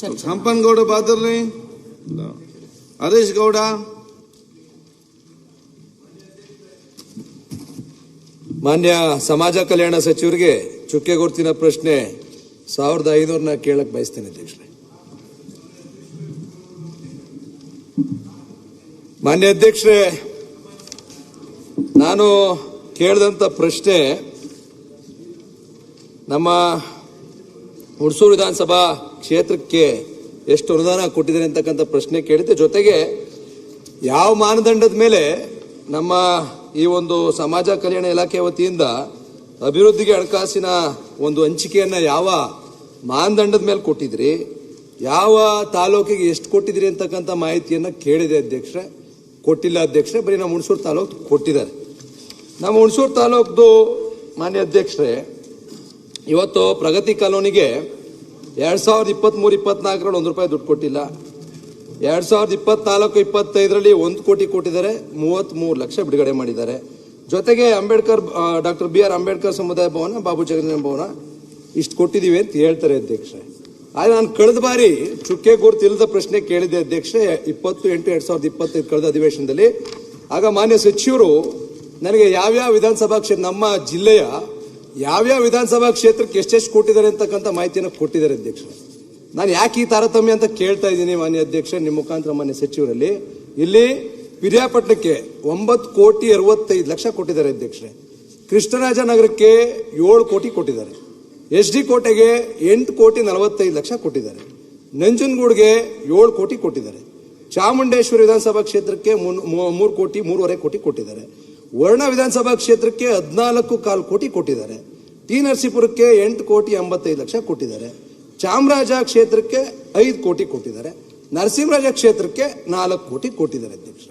ಸಂಪನ್ಗೌಡ ಬಾದರ್ಲಿ, ಹರೀಶ್ ಗೌಡ. ಮಾನ್ಯ ಸಮಾಜ ಕಲ್ಯಾಣ ಸಚಿವರಿಗೆ ಚುಕ್ಕೆ ಗುರುತಿನ ಪ್ರಶ್ನೆ 1500 ಕೇಳಕ್ ಬಯಸ್ತೇನೆ ಅಧ್ಯಕ್ಷರೇ. ಮಾನ್ಯ ಅಧ್ಯಕ್ಷರೇ, ನಾನು ಕೇಳಿದಂತ ಪ್ರಶ್ನೆ ನಮ್ಮ ಹುಣಸೂರು ವಿಧಾನಸಭಾ ಕ್ಷೇತ್ರಕ್ಕೆ ಎಷ್ಟು ಅನುದಾನ ಕೊಟ್ಟಿದ್ದಾರೆ ಅಂತಕ್ಕಂಥ ಪ್ರಶ್ನೆ ಕೇಳಿದ್ದೆ. ಜೊತೆಗೆ ಯಾವ ಮಾನದಂಡದ ಮೇಲೆ ನಮ್ಮ ಈ ಒಂದು ಸಮಾಜ ಕಲ್ಯಾಣ ಇಲಾಖೆ ವತಿಯಿಂದ ಅಭಿವೃದ್ಧಿಗೆ ಹಣಕಾಸಿನ ಒಂದು ಹಂಚಿಕೆಯನ್ನ ಯಾವ ಮಾನದಂಡದ ಮೇಲೆ ಕೊಟ್ಟಿದ್ರಿ, ಯಾವ ತಾಲೂಕಿಗೆ ಎಷ್ಟು ಕೊಟ್ಟಿದ್ರಿ ಅಂತಕ್ಕಂಥ ಮಾಹಿತಿಯನ್ನ ಕೇಳಿದೆ ಅಧ್ಯಕ್ಷರೇ. ಕೊಟ್ಟಿಲ್ಲ ಅಧ್ಯಕ್ಷರೇ, ಬರೀ ನಮ್ಮ ಹುಣಸೂರು ತಾಲೂಕು ಕೊಟ್ಟಿದ್ದಾರೆ. ನಮ್ಮ ಹುಣಸೂರು ತಾಲೂಕ್ದು ಮಾನ್ಯ ಅಧ್ಯಕ್ಷರೇ, ಇವತ್ತು ಪ್ರಗತಿ ಕಾಲೋನಿಗೆ 2023-24 ₹1 ದುಡ್ಡು ಕೊಟ್ಟಿಲ್ಲ. 2024-25 1 ಕೋಟಿ ಕೊಟ್ಟಿದ್ದಾರೆ, 33 ಲಕ್ಷ ಬಿಡುಗಡೆ ಮಾಡಿದ್ದಾರೆ. ಜೊತೆಗೆ ಡಾಕ್ಟರ್ BR ಅಂಬೇಡ್ಕರ್ ಸಮುದಾಯ ಭವನ, ಬಾಬು ಜಗಜೀವನ ಭವನ ಇಷ್ಟು ಕೊಟ್ಟಿದ್ದೀವಿ ಅಂತ ಹೇಳ್ತಾರೆ ಅಧ್ಯಕ್ಷರೇ. ಆದ್ರೆ ನಾನು ಕಳೆದ ಬಾರಿ ಚುಕ್ಕೆ ಗುರುತು ಇಲ್ಲದ ಪ್ರಶ್ನೆ ಕೇಳಿದೆ ಅಧ್ಯಕ್ಷರೇ, 20/8/2025 ಕಳೆದ ಅಧಿವೇಶನದಲ್ಲಿ. ಆಗ ಮಾನ್ಯ ಸಚಿವರು ನನಗೆ ಯಾವ್ಯಾವ ವಿಧಾನಸಭಾ ಕ್ಷೇತ್ರ, ನಮ್ಮ ಜಿಲ್ಲೆಯ ಯಾವ್ಯಾವ ವಿಧಾನಸಭಾ ಕ್ಷೇತ್ರಕ್ಕೆ ಎಷ್ಟೆಷ್ಟು ಕೊಟ್ಟಿದ್ದಾರೆ ಅಂತಕ್ಕಂಥ ಮಾಹಿತಿಯನ್ನು ಕೊಟ್ಟಿದ್ದಾರೆ ಅಧ್ಯಕ್ಷರೇ. ನಾನು ಯಾಕೆ ಈ ತಾರತಮ್ಯ ಅಂತ ಕೇಳ್ತಾ ಇದ್ದೀನಿ ಮಾನ್ಯ ಅಧ್ಯಕ್ಷ, ನಿಮ್ಮ ಮುಖಾಂತರ ಮಾನ್ಯ ಸಚಿವರಲ್ಲಿ. ಇಲ್ಲಿ ಪಿರಿಯಾಪಟ್ಟಣಕ್ಕೆ 9,65,00,000 ಕೊಟ್ಟಿದ್ದಾರೆ ಅಧ್ಯಕ್ಷರೇ. ಕೃಷ್ಣರಾಜನಗರಕ್ಕೆ 7 ಕೋಟಿ ಕೊಟ್ಟಿದ್ದಾರೆ. SD ಕೋಟೆಗೆ 8,45,00,000 ಕೊಟ್ಟಿದ್ದಾರೆ. ನಂಜನಗೂಡಿಗೆ 7 ಕೋಟಿ ಕೊಟ್ಟಿದ್ದಾರೆ. ಚಾಮುಂಡೇಶ್ವರಿ ವಿಧಾನಸಭಾ ಕ್ಷೇತ್ರಕ್ಕೆ 3.5 ಕೋಟಿ ಕೊಟ್ಟಿದ್ದಾರೆ. ವರ್ಣ ವಿಧಾನಸಭಾ ಕ್ಷೇತ್ರಕ್ಕೆ 14.25 ಕೋಟಿ ಕೊಟ್ಟಿದ್ದಾರೆ. ಟಿ ನರಸೀಪುರಕ್ಕೆ 8,85,00,000 ಕೊಟ್ಟಿದ್ದಾರೆ. ಚಾಮರಾಜ ಕ್ಷೇತ್ರಕ್ಕೆ 5 ಕೋಟಿ ಕೊಟ್ಟಿದ್ದಾರೆ. ನರಸಿಂಹರಾಜ ಕ್ಷೇತ್ರಕ್ಕೆ 4 ಕೋಟಿ ಕೊಟ್ಟಿದ್ದಾರೆ ಅಧ್ಯಕ್ಷ.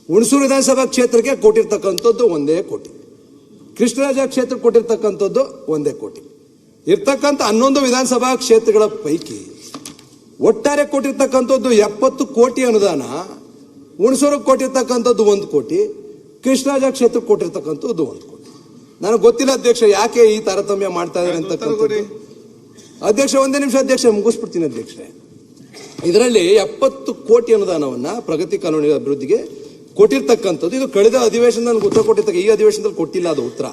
ಹುಣಸೂರು ವಿಧಾನಸಭಾ ಕ್ಷೇತ್ರಕ್ಕೆ ಕೊಟ್ಟಿರ್ತಕ್ಕಂಥದ್ದು 1 ಕೋಟಿ. ಕೃಷ್ಣರಾಜ ಕ್ಷೇತ್ರಕ್ಕೆ ಕೊಟ್ಟಿರ್ತಕ್ಕಂಥದ್ದು 1 ಕೋಟಿ. ಇರ್ತಕ್ಕಂಥ 11 ವಿಧಾನಸಭಾ ಕ್ಷೇತ್ರಗಳ ಪೈಕಿ ಒಟ್ಟಾರೆ ಕೊಟ್ಟಿರ್ತಕ್ಕಂಥದ್ದು 70 ಕೋಟಿ ಅನುದಾನ. ಹುಣಸೂರಿಗೆ ಕೊಟ್ಟಿರ್ತಕ್ಕಂಥದ್ದು 1 ಕೋಟಿ, ಕೃಷ್ಣರಾಜ ಕ್ಷೇತ್ರಕ್ಕೆ ಕೊಟ್ಟಿರ್ತಕ್ಕಂಥದ್ದು 1 ಕೋಟಿ. ನನಗೆ ಗೊತ್ತಿಲ್ಲ ಅಧ್ಯಕ್ಷ ಯಾಕೆ ಈ ತಾರತಮ್ಯ ಮಾಡ್ತಾ ಇದ್ದಾರೆ ಅಂತಕ್ಕಂಥದ್ದು. ಅಧ್ಯಕ್ಷ, 1 ನಿಮಿಷ ಅಧ್ಯಕ್ಷ, ಮುಗಿಸ್ಬಿಡ್ತೀನಿ ಅಧ್ಯಕ್ಷ. ಇದರಲ್ಲಿ 70 ಕೋಟಿ ಅನುದಾನವನ್ನ ಪ್ರಗತಿ ಕಾನೂನು ಅಭಿವೃದ್ಧಿಗೆ ಕೊಟ್ಟಿರ್ತಕ್ಕಂಥದ್ದು. ಇದು ಕಳೆದ ಅಧಿವೇಶನದಲ್ಲಿ ಉತ್ತರ ಕೊಟ್ಟಿರ್ತಕ್ಕ, ಈ ಅಧಿವೇಶನದಲ್ಲಿ ಕೊಟ್ಟಿಲ್ಲ ಅದು ಉತ್ತರ.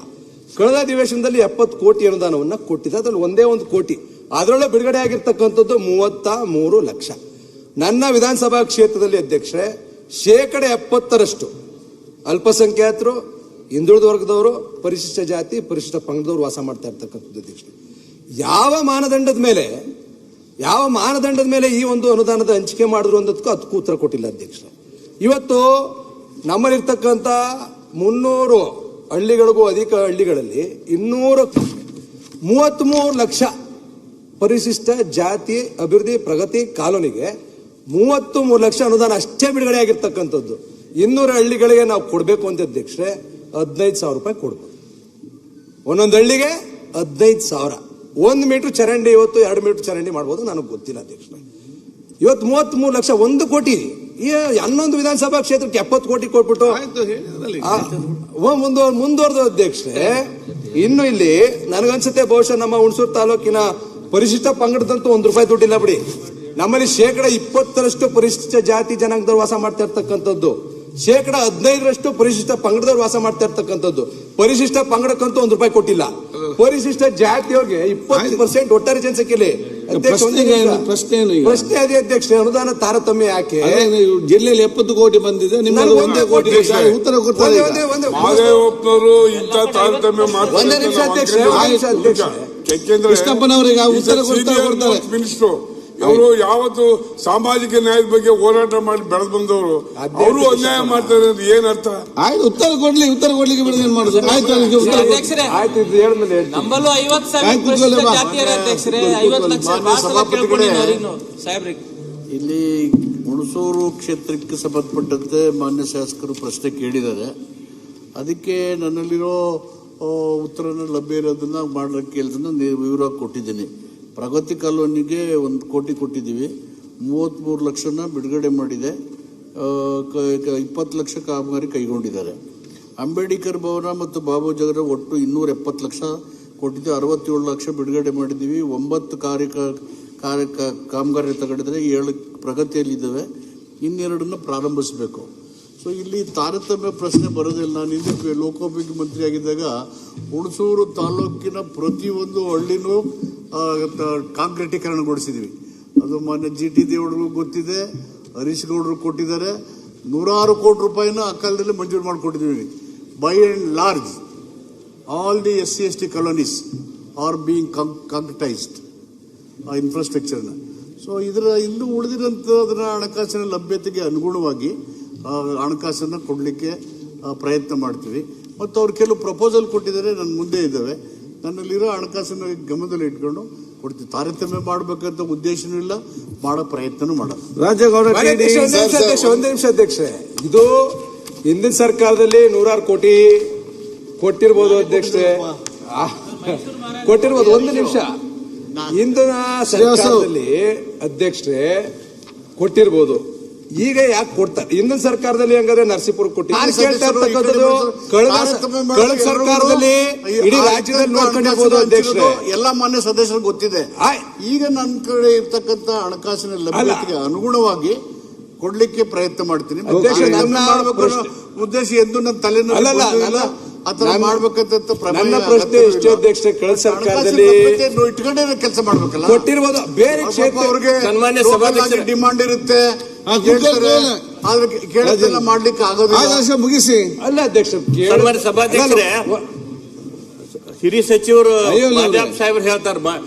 ಕಳೆದ ಅಧಿವೇಶನದಲ್ಲಿ 70 ಕೋಟಿ ಅನುದಾನವನ್ನ ಕೊಟ್ಟಿದೆ. ಅದ್ರಲ್ಲಿ 1 ಕೋಟಿ, ಅದರೊಳಗೆ ಬಿಡುಗಡೆ ಆಗಿರ್ತಕ್ಕಂಥದ್ದು 33 ಲಕ್ಷ. ನನ್ನ ವಿಧಾನಸಭಾ ಕ್ಷೇತ್ರದಲ್ಲಿ ಅಧ್ಯಕ್ಷರೇ 70% ಅಲ್ಪಸಂಖ್ಯಾತರು, ಹಿಂದುಳಿದ ವರ್ಗದವರು, ಪರಿಶಿಷ್ಟ ಜಾತಿ, ಪರಿಶಿಷ್ಟ ಪಂಗಡದವರು ವಾಸ ಮಾಡ್ತಾ ಇರ್ತಕ್ಕಂಥದ್ದು ಅಧ್ಯಕ್ಷ. ಯಾವ ಮಾನದಂಡದ ಮೇಲೆ ಈ ಒಂದು ಅನುದಾನದ ಹಂಚಿಕೆ ಮಾಡಿದ್ರು ಅನ್ನೋದಕ್ಕೂ ಅದಕ್ಕೂ ಉತ್ತರ ಕೊಟ್ಟಿಲ್ಲ ಅಧ್ಯಕ್ಷ. ಇವತ್ತು ನಮ್ಮಲ್ಲಿರ್ತಕ್ಕಂಥ 300 ಹಳ್ಳಿಗಳಿಗೂ ಅಧಿಕ ಹಳ್ಳಿಗಳಲ್ಲಿ 233 ಲಕ್ಷ ಪರಿಶಿಷ್ಟ ಜಾತಿ ಅಭಿವೃದ್ಧಿ ಪ್ರಗತಿ ಕಾಲೋನಿಗೆ 33 ಲಕ್ಷ ಅನುದಾನ ಅಷ್ಟೇ ಬಿಡುಗಡೆ ಆಗಿರ್ತಕ್ಕಂಥದ್ದು. 200 ಹಳ್ಳಿಗಳಿಗೆ ನಾವು ಕೊಡಬೇಕು ಅಂತ ಅಧ್ಯಕ್ಷರೇ 15,000 ರೂಪಾಯಿ ಕೊಡ್ಬೋದು. ಒಂದೊಂದು ಹಳ್ಳಿಗೆ 15,000. 1 ಮೀಟರ್ ಚರಂಡಿ ಇವತ್ತು 2 ಮೀಟರ್ ಚರಂಡಿ ಮಾಡ್ಬೋದು, ನನಗೆ ಗೊತ್ತಿಲ್ಲ ಅಧ್ಯಕ್ಷ. ಇವತ್ತು 33 ಲಕ್ಷ, 1 ಕೋಟಿ. ಈ 11 ವಿಧಾನಸಭಾ ಕ್ಷೇತ್ರಕ್ಕೆ 70 ಕೋಟಿ ಕೊಟ್ಬಿಟ್ಟು ಮುಂದುವರೆದ ಅಧ್ಯಕ್ಷರೇ. ಇನ್ನು ಇಲ್ಲಿ ನನಗನ್ಸುತ್ತೆ ಬಹುಶಃ ನಮ್ಮ ಹುಣಸೂರು ತಾಲೂಕಿನ ಪರಿಶಿಷ್ಟ ಪಂಗಡದಂತೂ ₹1 ದುಡ್ಡಿಲ್ಲ ಬಿಡಿ. ನಮ್ಮಲ್ಲಿ 20% ಪರಿಶಿಷ್ಟ ಜಾತಿ ಜನಾಂಗದವ್ರು ವಾಸ ಮಾಡ್ತಾ ಇರ್ತಕ್ಕಂಥದ್ದು, 15% ಪರಿಶಿಷ್ಟ ಪಂಗಡದವ್ರು ವಾಸ ಮಾಡ್ತಾ ಇರ್ತಕ್ಕಂಥದ್ದು. ಪರಿಶಿಷ್ಟ ಪಂಗಡಕ್ಕಂತೂ ₹1 ಕೊಟ್ಟಿಲ್ಲ. ಪರಿಶಿಷ್ಟ ಜಾತಿಯವ್ರಿಗೆ 20% ಒಟ್ಟಾರೆ ಜನಸಂಖ್ಯೆಯಲ್ಲಿ ಪ್ರಶ್ನೆ ಅದೇ ಅಧ್ಯಕ್ಷ, ಅನುದಾನ ತಾರತಮ್ಯ ಯಾಕೆ? ಜಿಲ್ಲೆಯಲ್ಲಿ 70 ಕೋಟಿ ಬಂದಿದೆ, ನಿಮ್ಮಲ್ಲಿ 1 ಕೋಟಿ ಉತ್ತರ ಕೊಡ್ತಾರೆ. ಒಂದೇ ನಿಮಿಷ ಅಧ್ಯಕ್ಷ, ಕೃಷ್ಣಪ್ಪನವರಿಗೆ ಉತ್ತರ ಕೊಡ್ತಾರೆ. ಅವರು ಯಾವತ್ತು ಸಾಮಾಜಿಕ ನ್ಯಾಯದ ಬಗ್ಗೆ ಹೋರಾಟ ಮಾಡಿ ಬೆಳೆದು ಬಂದವರು, ಅವರು ಅನ್ಯಾಯ ಮಾಡ್ತಾರೆ ಅಂತ ಏನ್ ಅರ್ಥ? ಆಯ್ತು, ಉತ್ತರ ಕೊಡ್ಲಿಕ್ಕೆ ಬಿಡೋದು ಏನ್ ಮಾಡುದು? ಆಯ್ತು, ಇಲ್ಲಿ ಹುಣಸೂರು ಕ್ಷೇತ್ರಕ್ಕೆ ಸಂಬಂಧಪಟ್ಟಂತೆ ಮಾನ್ಯ ಶಾಸಕರು ಪ್ರಶ್ನೆ ಕೇಳಿದ್ದಾರೆ. ಅದಕ್ಕೆ ನನ್ನಲ್ಲಿರೋ ಉತ್ತರನ ಲಭ್ಯ ಇರೋದನ್ನ ಮಾಡಲಿಕ್ಕೆ ಕೇಳಿದನ್ನ ವಿವರವಾಗಿ ಕೊಟ್ಟಿದ್ದೀನಿ. ಪ್ರಗತಿ ಕಾಲೋನಿಗೆ 1 ಕೋಟಿ ಕೊಟ್ಟಿದ್ದೀವಿ, 33 ಲಕ್ಷನ ಬಿಡುಗಡೆ ಮಾಡಿದೆ, 20 ಲಕ್ಷ ಕಾಮಗಾರಿ ಕೈಗೊಂಡಿದ್ದಾರೆ. ಅಂಬೇಡ್ಕರ್ ಭವನ ಮತ್ತು ಬಾಬು ಜಗಜೀವನ ಒಟ್ಟು 270 ಲಕ್ಷ ಕೊಟ್ಟಿದ್ದೀವಿ, 67 ಲಕ್ಷ ಬಿಡುಗಡೆ ಮಾಡಿದ್ದೀವಿ. 9 ಕಾಮಗಾರಿ ತಗೊಂಡಿದ್ರೆ 7 ಪ್ರಗತಿಯಲ್ಲಿದ್ದಾವೆ, ಇನ್ನೆರಡನ್ನ ಪ್ರಾರಂಭಿಸಬೇಕು. ಸೊ ಇಲ್ಲಿ ತಾರತಮ್ಯ ಪ್ರಶ್ನೆ ಬರೋದಿಲ್ಲ. ನಾನು ಹಿಂದೆ ಲೋಕೋಪಯೋಗಿ ಮಂತ್ರಿ ಆಗಿದ್ದಾಗ ಹುಣಸೂರು ತಾಲೂಕಿನ ಪ್ರತಿಯೊಂದು ಹಳ್ಳಿನೂ ಕಾಂಕ್ರೀಟೀಕರಣಗೊಳಿಸಿದ್ವಿ. ಅದು ಮಾನ್ಯ GT ದೇವರಿಗೂ ಗೊತ್ತಿದೆ, ಹರೀಶ್ ಗೌಡರು ಕೊಟ್ಟಿದ್ದಾರೆ. 100 ಕೋಟಿ ರೂಪಾಯಿನ ಆ ಕಾಲದಲ್ಲಿ ಮಂಜೂರು ಮಾಡಿಕೊಟ್ಟಿದ್ದೀವಿ. By and large all the SC/ST colonies are being concretized ಆ ಇನ್ಫ್ರಾಸ್ಟ್ರಕ್ಚರ್ನ. ಸೊ ಇನ್ನು ಉಳಿದಿರೋಂಥದನ್ನ ಹಣಕಾಸಿನ ಲಭ್ಯತೆಗೆ ಅನುಗುಣವಾಗಿ ಹಣಕಾಸನ್ನು ಕೊಡಲಿಕ್ಕೆ ಪ್ರಯತ್ನ ಮಾಡ್ತೀವಿ. ಮತ್ತು ಅವ್ರು ಕೆಲವು ಪ್ರಪೋಸಲ್ ಕೊಟ್ಟಿದ್ದಾರೆ, ನನ್ನ ಮುಂದೆ ಇದ್ದಾವೆ. ನನ್ನಲ್ಲಿರೋ ಹಣಕಾಸನ್ನು ಗಮನದಲ್ಲಿ ಇಟ್ಕೊಂಡು ಕೊಡ್ತೀವಿ. ತಾರತಮ್ಯ ಮಾಡಬೇಕಂತ ಉದ್ದೇಶನೂ ಇಲ್ಲ, ಮಾಡೋ ಪ್ರಯತ್ನನೂ ಮಾಡೋದು. ರಾಜೇಗೌಡ ಒಂದು ನಿಮಿಷ ಅಧ್ಯಕ್ಷೆ, ಇದು ಹಿಂದಿನ ಸರ್ಕಾರದಲ್ಲಿ 100 ಕೋಟಿ ಕೊಟ್ಟಿರ್ಬೋದು ಅಧ್ಯಕ್ಷೆ, ಕೊಟ್ಟಿರ್ಬೋದು. ಒಂದು ನಿಮಿಷ, ಹಿಂದಿನ ಸರ್ಕಾರದಲ್ಲಿ ಅಧ್ಯಕ್ಷೆ ಕೊಟ್ಟಿರ್ಬೋದು, ಈಗ ಯಾಕೆ ಕೊಡ್ತಾರೆ? ಹಿಂದಿನ ಸರ್ಕಾರದಲ್ಲಿ ಹಂಗಾದ್ರೆ ನರಸೀಪುರ ಕೊಟ್ಟಿದ್ದಾರೆ. ಕೇಳ್ತಾ ಇರ್ತಕ್ಕಂಥದ್ದು ಕಳೆದ ಸರ್ಕಾರದಲ್ಲಿ ಇಡೀ ರಾಜ್ಯದಲ್ಲಿ ನೋಡ್ಕೊಂಡಿರ್ಬೋದು ಅಧ್ಯಕ್ಷರೇ. ಎಲ್ಲ ಮಾನ್ಯ ಸದಸ್ಯರಿಗೆ ಗೊತ್ತಿದೆ. ಈಗ ನನ್ನ ಕಡೆ ಇರ್ತಕ್ಕಂಥ ಹಣಕಾಸಿನ ಲಭ್ಯತೆಗೆ ಅನುಗುಣವಾಗಿ ಕೊಡ್ಲಿಕ್ಕೆ ಪ್ರಯತ್ನ ಮಾಡ್ತೀನಿ. ಉದ್ದೇಶ ಎಂದು ನನ್ನ ತಲೆನಲ್ಲಿ ಆತರ ಮಾಡ್ಬೇಕಂತ ನನ್ನ ಪ್ರಶ್ನೆ ಇಷ್ಟೇ ಅಧ್ಯಕ್ಷ, ಕಳೆದ ಸರ್ಕಾರದಲ್ಲಿ ಇಟ್ಕೊಂಡೇ ಕೆಲಸ ಮಾಡ್ಬೇಕಲ್ಲ, ಕೊಟ್ಟಿರ್ಬೋದು. ಬೇರೆ ಕ್ಷೇತ್ರ ಅವ್ರಿಗೆ ಡಿಮಾಂಡ್ ಇರುತ್ತೆ, ಆದ್ರೆ ಕೇಳೋದೆಲ್ಲ ಮಾಡ್ಲಿಕ್ಕೆ ಆಗೋದಿಲ್ಲ. ಮುಗಿಸಿ. ಅಲ್ಲ ಅಧ್ಯಕ್ಷ, ಸಭಾಧ್ಯಕ್ಷರೇ, ಹಿರಿಯ ಸಚಿವರು ಸಾಹೇಬ್ರು ಹೇಳ್ತಾರ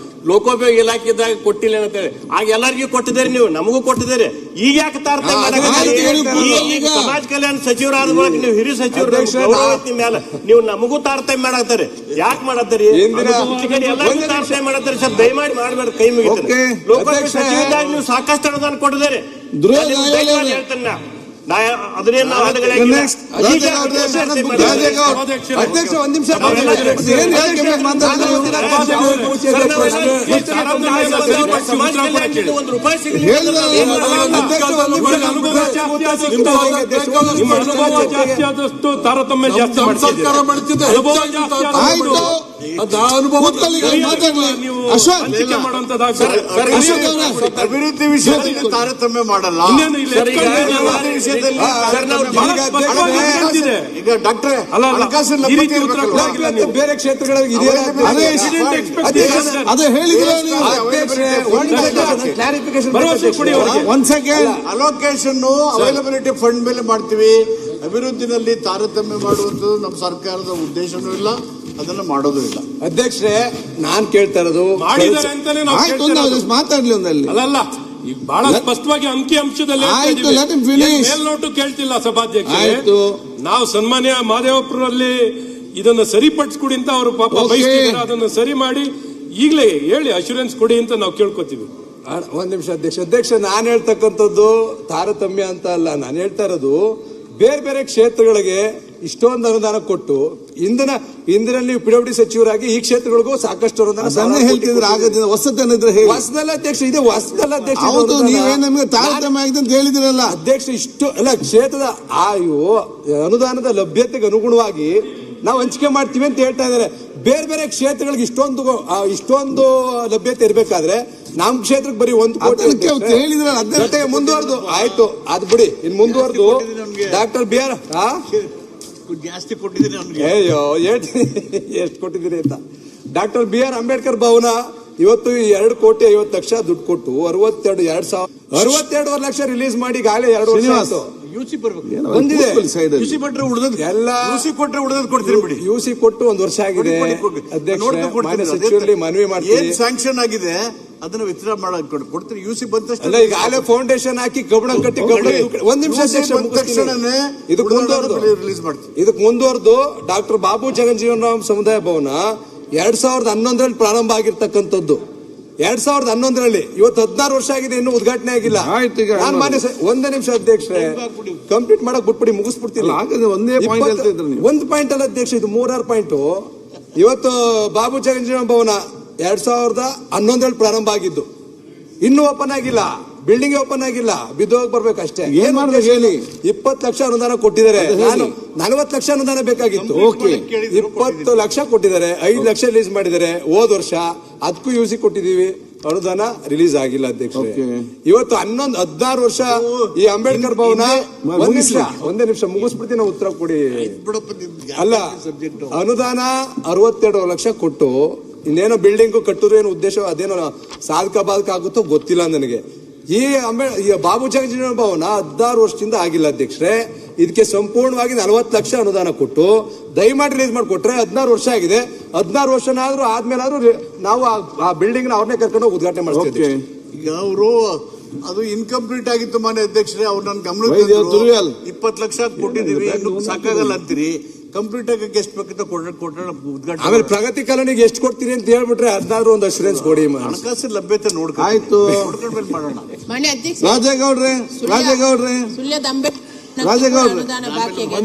ಲೋಕೋಪಯೋಗಿ ಇಲಾಖೆದಾಗ ಕೊಟ್ಟಿಲ್ಲ ಅಂತೇಳಿ. ಆಗ ಎಲ್ಲರಿಗೂ ಕೊಟ್ಟಿದ್ದೀರಿ, ನೀವು ನಮಗೂ ಕೊಟ್ಟಿದ್ದೀರಿ. ಈಗ ಯಾಕೆ ತಾರತಮ್ಯ? ಸಮಾಜ ಕಲ್ಯಾಣ ಸಚಿವರಾದ ಬಳಕ ನೀವು ಹಿರಿಯ ಸಚಿವರು ಮೇಲೆ ನೀವು ನಮಗೂ ತಾರತಮ್ಯ ಮಾಡತ್ತಾರೆ. ಯಾಕೆ ಮಾಡತ್ತೀರಿ? ಎಲ್ಲರಿಗೂ ತಾರತಮ್ಯ ಮಾಡತ್ತಾರೆ ಸರ್. ದಯಮಾಡಿ ಮಾಡಬೇಡ, ಕೈ ಮುಗಿತಾರೆ. ಲೋಕೋಪಯೋಗಿ ಸಚಿವರಾಗಿ ನೀವು ಸಾಕಷ್ಟು ಅನುದಾನ ಕೊಟ್ಟಿದ್ದೀರಿ. ಹೇಳ್ತೇನೆ ಅದನ್ನೇನು ಅಧ್ಯಕ್ಷ ಒಂದ್ ನಿಮಿಷ ಒಂದು ರೂಪಾಯಿ ಸಿಗಲಿ. ತಾರತಮ್ಯ ಜಾಸ್ತಿ ಸರ್ಕಾರ ಮಾಡುವಂತ ಅಭಿವೃದ್ಧಿ ವಿಷಯದಲ್ಲಿ ತಾರತಮ್ಯ ಮಾಡಲ್ಲ. ಈಗ ಡಾಕ್ಟರ್ ಹಣಕಾಸಿನ ಬೇರೆ ಕ್ಷೇತ್ರಗಳಿಗೆ ಅದು ಹೇಳಿದ್ರೆ ಒಂದ್ ಸೆಕೆಂಡ್ ಅಲೋಕೇಶನ್ ಅವೈಲಬಿಲಿಟಿ ಫಂಡ್ ಮೇಲೆ ಮಾಡ್ತೀವಿ. ಅಭಿವೃದ್ಧಿನಲ್ಲಿ ತಾರತಮ್ಯ ಮಾಡುವಂಥದ್ದು ನಮ್ಮ ಸರ್ಕಾರದ ಉದ್ದೇಶನೂ ಇಲ್ಲ, ಅದನ್ನ ಮಾಡೋದು ಇಲ್ಲ. ಅಧ್ಯಕ್ಷರೇ, ನಾನ್ ಕೇಳ್ತಾ ಇರೋದು ಮಾತಾಡ್ಲಿ ಒಂದಲ್ಲಿ ಅಲ್ಲ, ಈಗ ಬಹಳ ಸ್ಪಷ್ಟವಾಗಿ ಅಂಕಿ ಅಂಶದಲ್ಲಿ ಮೇಲ್ನೋಟು ಕೇಳ್ತಿಲ್ಲ ಸಭಾಧ್ಯಕ್ಷ. ನಾವು ಸನ್ಮಾನ್ಯ ಮಾದೇವಪುರಲ್ಲಿ ಇದನ್ನ ಸರಿಪಡಿಸ್ಕೊಡಿ ಅಂತ ಅವರು ಪಾಪ ಬಯಸ್ತಿದ್ದಾರೆ. ಅದನ್ನ ಸರಿ ಮಾಡಿ ಈಗಲೇ ಹೇಳಿ ಅಶ್ಯೂರೆನ್ಸ್ ಕೊಡಿ ಅಂತ ನಾವು ಕೇಳ್ಕೊತೀವಿ. ಒಂದ್ ನಿಮಿಷ ಅಧ್ಯಕ್ಷ, ನಾನ್ ಹೇಳ್ತಕ್ಕಂಥದ್ದು ತಾರತಮ್ಯ ಅಂತ ಅಲ್ಲ. ನಾನು ಹೇಳ್ತಾ ಇರೋದು ಬೇರೆ ಬೇರೆ ಕ್ಷೇತ್ರಗಳಿಗೆ ಇಷ್ಟೊಂದು ಅನುದಾನ ಕೊಟ್ಟು ಇಂದಿನಲ್ಲಿ PWD ಸಚಿವರಾಗಿ ಈ ಕ್ಷೇತ್ರಗಳಿಗೂ ಸಾಕಷ್ಟು ಅನುದಾನ ಹೇಳ್ತಿದ್ರೆ ಆಗೋದಿಲ್ಲ. ಹೊಸದಲ್ಲ ಅಧ್ಯಕ್ಷ, ಇದೆ ಹೊಸದಲ್ಲ ಅಧ್ಯಕ್ಷ. ನೀವೇನ್ ನಮ್ಗೆ ತಾರತಮ್ಯ ಆಗಿದೆ ಅಂತ ಹೇಳಿದ್ರಲ್ಲ ಅಧ್ಯಕ್ಷ. ಇಷ್ಟು ಅಲ್ಲ, ಕ್ಷೇತ್ರದ ಅನುದಾನದ ಲಭ್ಯತೆಗೆ ಅನುಗುಣವಾಗಿ ನಾವು ಹಂಚಿಕೆ ಮಾಡ್ತೀವಿ ಅಂತ ಹೇಳ್ತಾ ಇದ್ದಾರೆ. ಬೇರೆ ಬೇರೆ ಕ್ಷೇತ್ರಗಳಿಗೆ ಇಷ್ಟೊಂದು ಲಭ್ಯತೆ ಇರ್ಬೇಕಾದ್ರೆ ನಮ್ ಕ್ಷೇತ್ರಕ್ಕೆ ಬರೀ 1 ಕೋಟಿ ಹೇಳಿದ್ರೆ ಮುಂದುವರೆದು ಆಯ್ತು, ಅದು ಬಿಡಿ. ಇನ್ ಮುಂದುವರೆದು ಡಾಕ್ಟರ್ BR ಜಾಸ್ತಿ ಕೊಟ್ಟಿದ್ದೀನಿ. ಅಯ್ಯೋ, ಎಷ್ಟು ಕೊಟ್ಟಿದ್ದೀರಿ ಅಂತ. ಡಾಕ್ಟರ್ BR ಅಂಬೇಡ್ಕರ್ ಭವನ ಇವತ್ತು 2 ಕೋಟಿ 50 ಲಕ್ಷ ದುಡ್ಡು ಕೊಟ್ಟು 62 ಲಕ್ಷ ರಿಲೀಸ್ ಮಾಡಿ ಈಗಾಗಲೇ 2 ವರ್ಷ ಆಯ್ತು. ಯುಸಿ ಬರ್ಬೇಕು, ಬಂದಿದೆ. ಯುಸಿ ಕೊಟ್ಟರೆ ಉಳಿದದ್ದು ಎಲ್ಲ ಯುಸಿ ಕೊಟ್ಟರೆ ಉಳಿದದ್ದು ಕೊಡ್ತೀರಿ ಬಿಡಿ. ಯುಸಿ ಕೊಟ್ಟು 1 ವರ್ಷ ಆಗಿದೆ ಅಧ್ಯಕ್ಷ. ಸಚಿವರಲ್ಲಿ ಮನವಿ ಮಾಡ್ತೀನಿ, ಸ್ಯಾಂಕ್ಷನ್ ಆಗಿದೆ ಅದನ್ನ ವಿತ್ಡ್ರಾ ಮಾಡಕ್ ಕೊಡ್ತೀರಿ. ಯುಸಿ ಬಂದ ತಕ್ಷಣ ಅಲ್ಲ, ಈಗಾಗಲೇ ಫೌಂಡೇಶನ್ ಹಾಕಿ ಕಬ್ಬಣ ಕಟ್ಟಿ ಒಂದ್ ನಿಮಿಷ ಇದಕ್ಕೆ ಮುಂದುವರೆದು ಡಾಕ್ಟರ್ ಬಾಬು ಜಗಜೀವನ್ ರಾಮ್ ಸಮುದಾಯ ಭವನ 2011ರಲ್ಲಿ ಪ್ರಾರಂಭ ಆಗಿರ್ತಕ್ಕಂಥದ್ದು. 2011ರಲ್ಲಿ ಇವತ್ತು 16 ವರ್ಷ ಆಗಿದೆ, ಇನ್ನೂ ಉದ್ಘಾಟನೆ ಆಗಿಲ್ಲ. ನಾನು ಮಾನ್ಯ ಒಂದೇ ನಿಮಿಷ ಅಧ್ಯಕ್ಷರೇ, ಕಂಪ್ಲೀಟ್ ಮಾಡಕ್ ಬಿಟ್ಬಿಡಿ, ಮುಗಿಸ್ಬಿಡ್ತೀನಿ. ಒಂದು ಪಾಯಿಂಟ್ ಅಲ್ಲ ಅಧ್ಯಕ್ಷ, ಇದು 3-6 ಪಾಯಿಂಟ್. ಇವತ್ತು ಬಾಬು ಜಗಜೀವನ್ ಭವನ 2011ರಲ್ಲಿ ಪ್ರಾರಂಭ ಆಗಿದ್ದು, ಇನ್ನೂ ಓಪನ್ ಆಗಿಲ್ಲ. ಬಿಲ್ಡಿಂಗ್ ಓಪನ್ ಆಗಿಲ್ಲ, ಬಿದ್ದೋಗಿ ಬರ್ಬೇಕಷ್ಟೇ. ಏನ್ ಮಾಡ್ಬೇಕು ಹೇಳಿ? 20 ಲಕ್ಷ ಅನುದಾನ ಕೊಟ್ಟಿದ್ದಾರೆ. ನಾನು 40 ಲಕ್ಷ ಅನುದಾನ ಬೇಕಾಗಿತ್ತು. 20 ಲಕ್ಷ ಕೊಟ್ಟಿದ್ದಾರೆ, 5 ಲಕ್ಷ ರಿಲೀಸ್ ಮಾಡಿದ್ದಾರೆ ಹೋದ ವರ್ಷ. ಅದಕ್ಕೂ ಯುಸಿ ಕೊಟ್ಟಿದೀವಿ. ಅನುದಾನ ರಿಲೀಸ್ ಆಗಿಲ್ಲ ಅಧ್ಯಕ್ಷ. Okay. ಇವತ್ತು 16 ವರ್ಷ ಈ ಅಂಬೇಡ್ಕರ್ ಭವನ ಒಂದೇ ನಿಮಿಷ ಮುಗಿಸ್ಬಿಡ್ತೀನಿ, ನಾವು ಉತ್ತರ ಕೊಡಿ. ಅಲ್ಲ, ಅನುದಾನ 62 ಲಕ್ಷ ಕೊಟ್ಟು ಇನ್ನೇನೋ ಬಿಲ್ಡಿಂಗ್ ಕಟ್ಟೋದು ಏನು ಉದ್ದೇಶ, ಅದೇನೋ ಸಾಧಕ ಬಾಧಕ ಆಗುತ್ತೋ ಗೊತ್ತಿಲ್ಲ ನನಗೆ. ಈ ಬಾಬು ಜಗಜೀವನ ಭವನ 16 ವರ್ಷದಿಂದ ಆಗಿಲ್ಲ ಅಧ್ಯಕ್ಷರೇ. ಇದಕ್ಕೆ ಸಂಪೂರ್ಣವಾಗಿ 40 ಲಕ್ಷ ಅನುದಾನ ಕೊಟ್ಟು ದಯಮಾಡಿ ರಿಲೀಸ್ ಮಾಡಿಕೊಟ್ರೆ 16 ವರ್ಷ ಆಗಿದೆ. 16 ವರ್ಷನಾದ್ರೂ ಆದ್ಮೇಲಾದ್ರೂ ನಾವು ಆ ಬಿಲ್ಡಿಂಗ್ ನ ಅವ್ರನ್ನೇ ಕರ್ಕೊಂಡು ಹೋಗಿ ಉದ್ಘಾಟನೆ ಮಾಡ್ತೀವಿ. ಈಗ ಅವರು ಅದು ಇನ್ಕಂಪ್ಲೀಟ್ ಆಗಿತ್ತು ಮಾನ್ಯ ಅಧ್ಯಕ್ಷರೇ. ಅವ್ರು ನನ್ನ ಗಮನಕ್ಕೆ 20 ಲಕ್ಷ ಕೊಟ್ಟಿದ್ದೀವಿ, ಇನ್ನು ಸಾಕಾಗಲ್ಲ ಅಂತೀರಿ. ಕಂಪ್ಲೀಟ್ ಆಗಕ್ಕೆ ಎಷ್ಟು ಬೇಕಿತ್ತು ಕೊಟ್ಟರೆ ಉದ್ಘಾಟನೆ. ಆಮೇಲೆ ಪ್ರಗತಿ ಕಾಲೋನಿಗೆ ಎಷ್ಟು ಕೊಡ್ತೀರಿ ಅಂತ ಹೇಳ್ಬಿಟ್ರೆ 16 ಒಂದು ಅಶ್ಯೂರೆನ್ಸ್ ಕೊಡಿ. ಹಣಕಾಸಿನ ಲಭ್ಯತೆ ನೋಡ್ಕೊಂಡು ಆಯ್ತು. ನೋಡ್ಕೊಂಡ್ಮೇಲೆ ಮಾಡೋಣ. ಮಾನ್ಯ ಅಧ್ಯಕ್ಷ, ರಾಜೇಗೌಡ್ರೆ ಸುಳ್ಯದ ಅಂಬೇಡ್ಕರ್ ರಾಜೇಗೌಡ್ರೆ ಅನುದಾನ ಬಾಕಿ ಆಗಿದೆ.